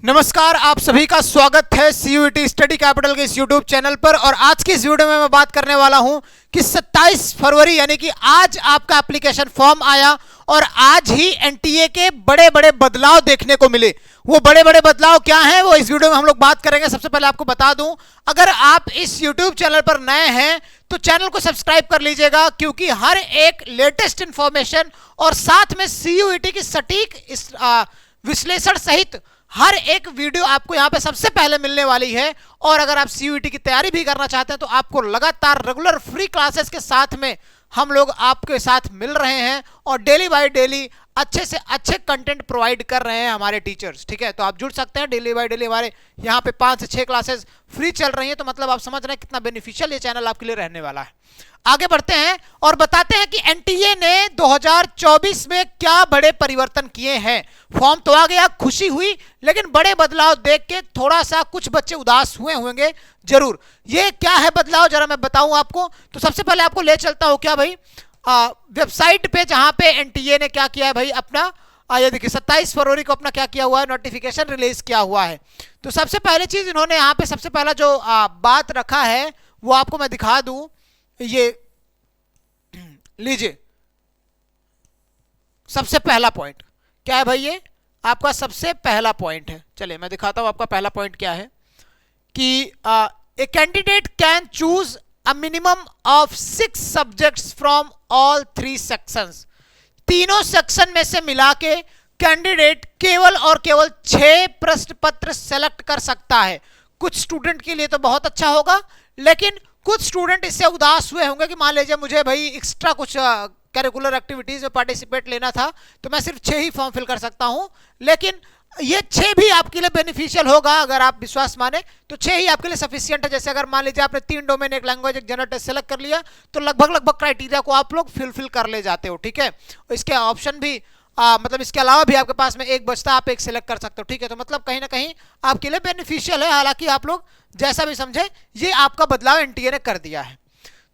नमस्कार, आप सभी का स्वागत है सीयूईटी स्टडी कैपिटल के इस यूट्यूब चैनल पर। और आज की इस वीडियो में मैं बात करने वाला हूं कि 27 फरवरी यानी कि आज आपका एप्लीकेशन फॉर्म आया और आज ही एनटीए के बड़े बड़े बदलाव देखने को मिले। वो बड़े बड़े बदलाव क्या हैं वो इस वीडियो में हम लोग बात करेंगे। सबसे पहले आपको बता दूं, अगर आप इस यूट्यूब चैनल पर नए हैं तो चैनल को सब्सक्राइब कर लीजिएगा, क्योंकि हर एक लेटेस्ट इंफॉर्मेशन और साथ में सीयूईटी की सटीक विश्लेषण सहित हर एक वीडियो आपको यहां पे सबसे पहले मिलने वाली है। और अगर आप सीयूईटी की तैयारी भी करना चाहते हैं तो आपको लगातार रेगुलर फ्री क्लासेस के साथ में हम लोग आपके साथ मिल रहे हैं और डेली बाय डेली अच्छे से अच्छे कंटेंट प्रोवाइड कर रहे हैं हमारे टीचर्स। ठीक है, तो आप जुड़ सकते हैं। डेली बाय डेली हमारे यहाँ पे 5 से 6 क्लासेस फ्री चल रही हैं, तो मतलब आप समझ रहे हैं कितना बेनिफिशियल ये चैनल आपके लिए रहने वाला है। आगे बढ़ते हैं और बताते हैं कि एनटीए ने 2024 में क्या बड़े परिवर्तन किए हैं। फॉर्म तो आ गया, खुशी हुई, लेकिन बड़े बदलाव देख के थोड़ा सा कुछ बच्चे उदास हुए होंगे जरूर। ये क्या है बदलाव, जरा मैं बताऊं आपको। तो सबसे पहले आपको ले चलता हूं क्या भाई वेबसाइट पे, जहां पे एनटीए ने क्या किया है भाई अपना, ये देखिए 27 फरवरी को अपना क्या किया हुआ है, नोटिफिकेशन रिलीज किया हुआ है। तो सबसे पहले चीज इन्होंने यहाँ पे सबसे पहला जो बात रखा है वो आपको मैं दिखा दूं। ये लीजिए, सबसे पहला पॉइंट क्या है भाई, ये आपका सबसे पहला पॉइंट है। चलिए मैं दिखाता हूं आपका पहला पॉइंट क्या है कि a candidate can choose a minimum of 6 subjects from all 3 sections. तीनों सेक्शन में से मिला के कैंडिडेट केवल और केवल 6 प्रश्न पत्र सेलेक्ट कर सकता है। कुछ स्टूडेंट के लिए तो बहुत अच्छा होगा, लेकिन कुछ स्टूडेंट इससे उदास हुए होंगे कि मान लीजिए मुझे भाई एक्स्ट्रा कुछ करिकुलर एक्टिविटीज में पार्टिसिपेट लेना था तो मैं सिर्फ 6 ही फॉर्म फिल कर सकता हूं। लेकिन ये 6 भी आपके लिए बेनिफिशियल होगा, अगर आप विश्वास माने तो 6 ही आपके लिए सफिशिएंट है। जैसे अगर मान लीजिए आपने 3 डोमेन, एक लैंग्वेज, एक जनरल टेस्ट सेलेक्ट कर लिया तो लगभग क्राइटेरिया को आप लोग फिल कर ले जाते हो। ठीक है, इसके ऑप्शन भी मतलब इसके अलावा भी आपके पास में एक बचता, आप एक सिलेक्ट कर सकते हो। ठीक है, तो मतलब कहीं ना कहीं आपके लिए बेनिफिशियल है। हालांकि आप लोग जैसा भी समझे, ये आपका बदलाव एनटीए ने कर दिया है।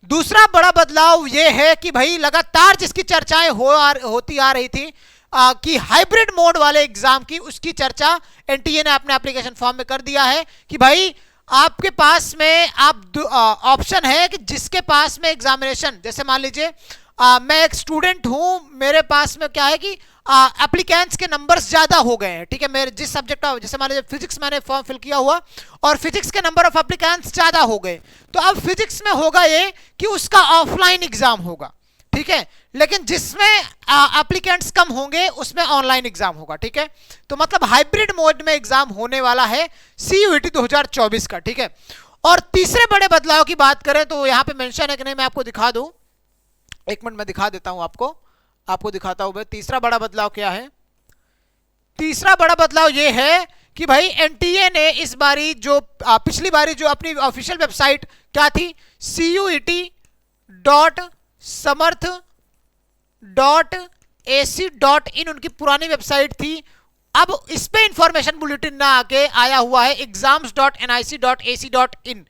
दूसरा बड़ा बदलाव ये है कि भाई लगातार जिसकी चर्चाएं होती आ रही थी कि हाइब्रिड मोड वाले एग्जाम की, उसकी चर्चा एनटीए ने अपने एप्लीकेशन फॉर्म में कर दिया है कि भाई आपके पास में ऑप्शन है कि जिसके पास में एग्जामिनेशन, जैसे मान लीजिए मैं एक स्टूडेंट हूं, मेरे पास में क्या है कि एप्लीकेंट्स के नंबर्स ज्यादा हो गए हैं। ठीक है, मेरे जिस सब्जेक्ट का, जैसे मान लीजिए फिजिक्स मैंने फॉर्म फिल किया हुआ और फिजिक्स के नंबर ऑफ एप्लीकेंट्स ज्यादा हो गए, तो अब फिजिक्स में होगा ये कि उसका ऑफलाइन एग्जाम होगा। ठीक है, लेकिन जिसमें एप्लीकेंट्स कम होंगे उसमें ऑनलाइन एग्जाम होगा। ठीक है, तो मतलब हाइब्रिड मोड में एग्जाम होने वाला है सीयूईटी 2024 का। ठीक है, और तीसरे बड़े बदलाव की बात करें तो यहां पे मेंशन है कि नहीं, मैं आपको दिखा दूं, एक मिनट में दिखा देता हूं आपको दिखाता हूं। तीसरा बड़ा बदलाव क्या है? तीसरा बड़ा बदलाव यह है कि भाई एनटीए ने इस बारी जो पिछली बारी जो अपनी ऑफिशियल वेबसाइट क्या थी, CUET.समर्थ.ac.in उनकी पुरानी वेबसाइट थी। अब इस पे इंफॉर्मेशन बुलेटिन ना आके आया हुआ है exams.nic.ac.in।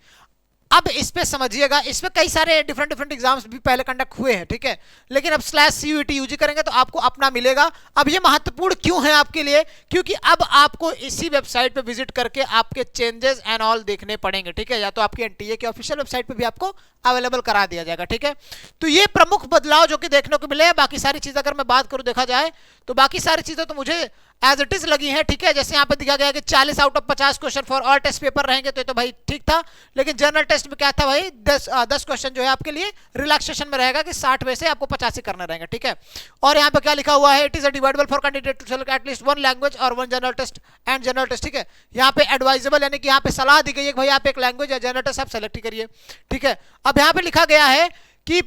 अब इस पे समझिएगा, इसमें कई सारे डिफरेंट एग्जाम्स भी पहले कंडक्ट हुए हैं। ठीक है, लेकिन अब /CUET यूजी करेंगे तो आपको अपना मिलेगा। अब ये महत्वपूर्ण क्यों है आपके लिए, क्योंकि अब आपको इसी वेबसाइट पे विजिट करके आपके चेंजेस एंड ऑल देखने पड़ेंगे। ठीक है, या तो आपकी एनटीए की ऑफिशियल वेबसाइट पे भी आपको अवेलेबल करा दिया जाएगा। ठीक है, तो ये प्रमुख बदलाव जो कि देखने को मिले हैं। बाकी सारी चीज अगर मैं बात करूं, देखा जाए तो बाकी सारी चीजें तो मुझे एज इट इज लगी है। ठीक है, जैसे यहाँ पे दिखा गया कि 40 out of 50 question for all test paper रहेंगे, तो ये तो भाई ठीक था। लेकिन जनरल टेस्ट में क्या था भाई, 10 क्वेश्चन जो है आपके लिए रिलैक्सेशन में रहेगा कि 60 में से आपको 85 करने रहेंगे। ठीक है, और यहाँ पे क्या लिखा हुआ है, it is dividable for candidate to select at least 1 language और 1 general test and general test. ठीक है, यहाँ पे एडवाइजेबल यानी कि यहाँ पे सलाह दी गई है कि भाई आप एक लैंग्वेज या जनरल टेस्ट आप सेलेक्ट ही करिए। ठीक है, अब यहाँ पे लिखा गया है कि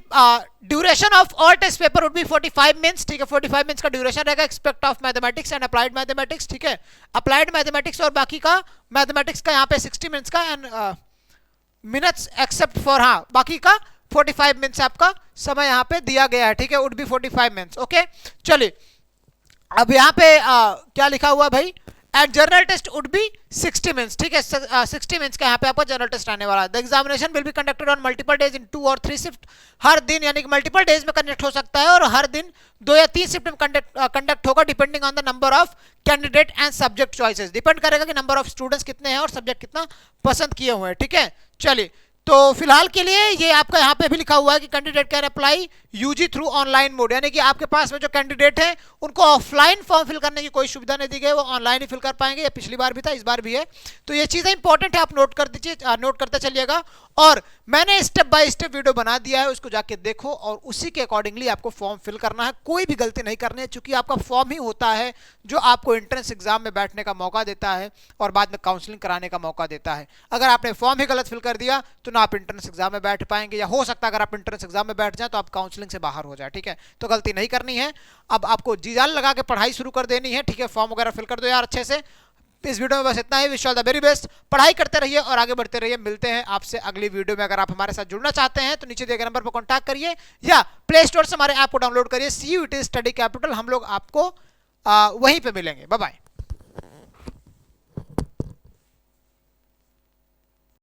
duration of all test paper would be 45 minutes. ठीक है, 45 मिनट्स का ड्यूरेशन रहेगा expect of mathematics and applied mathematics. ठीक है, अप्लाइड मैथमेटिक्स और बाकी का मैथमेटिक्स का यहाँ पे 60 मिनट्स का एंड मिनट्स एक्सेप्ट फॉर, हाँ बाकी का 45 मिनट्स आपका समय यहाँ पे दिया गया है। ठीक है, वुड बी 45 मिनट्स। ओके, चलिए अब यहाँ पे क्या लिखा हुआ भाई, and general test would be 60 minutes. ठीक है, 60 मिनट्स का यहाँ पे आपका जनरल टेस्ट आने वाला है। The examination will be conducted on multiple days in 2 और 3 शिफ्ट। हर दिन यानी कि मल्टीपल डेज में कंडक्ट हो सकता है और हर दिन 2 या 3 शिफ्ट में कंडक्ट होगा depending on the number of candidate and subject choices, depend करेगा कि नंबर ऑफ स्टूडेंट्स कितने हैं और सब्जेक्ट कितना पसंद किए हुए हैं, ठीक है। चलिए, तो फिलहाल के लिए ये आपका यहाँ पे भी लिखा हुआ है कि candidate can apply UG through online mode, यानी कि आपके पास में जो कैंडिडेट हैं उनको ऑफलाइन फॉर्म फिल करने की कोई सुविधा नहीं दी गई, वो ऑनलाइन ही फिल कर पाएंगे। ये पिछली बार भी था, इस बार भी है। तो ये चीज़ें इंपॉर्टेंट है, आप नोट कर दीजिए, नोट करते चलिएगा। और मैंने स्टेप बाय स्टेप वीडियो बना दिया है, उसको जाके देखो और उसी के अकॉर्डिंगली आपको फॉर्म फिल करना है, कोई भी गलती नहीं करनी है, क्योंकि आपका फॉर्म ही होता है जो आपको एंट्रेंस एग्जाम में बैठने का मौका देता है और बाद में काउंसलिंग कराने का मौका देता है। अगर आपने फॉर्म ही गलत फिल कर दिया तो ना आप एंट्रेंस एग्जाम में बैठ पाएंगे, या हो सकता है अगर आप एंट्रेंस एग्जाम में बैठ जाए तो आप काउंसलिंग से बाहर हो जाए, ठीक है। तो गलती नहीं करनी है, अब आपको जी जान लगा के पढ़ाई शुरू कर देनी है, ठीक है। फॉर्म वगैरह फिल कर दो यार अच्छे से। इस वीडियो में बस इतना ही। Wish all the very best, पढ़ाई करते रहिए और आगे बढ़ते रहिए। मिलते हैं आपसे अगली वीडियो में। अगर आप हमारे साथ जुड़ना चाहते हैं तो नीचे दिए गए नंबर पर कॉन्टैक्ट करिए या प्ले स्टोर से हमारे ऐप को डाउनलोड करिए, CUET स्टडी कैपिटल। हम लोग आपको वहीं पे मिलेंगे। Bye bye.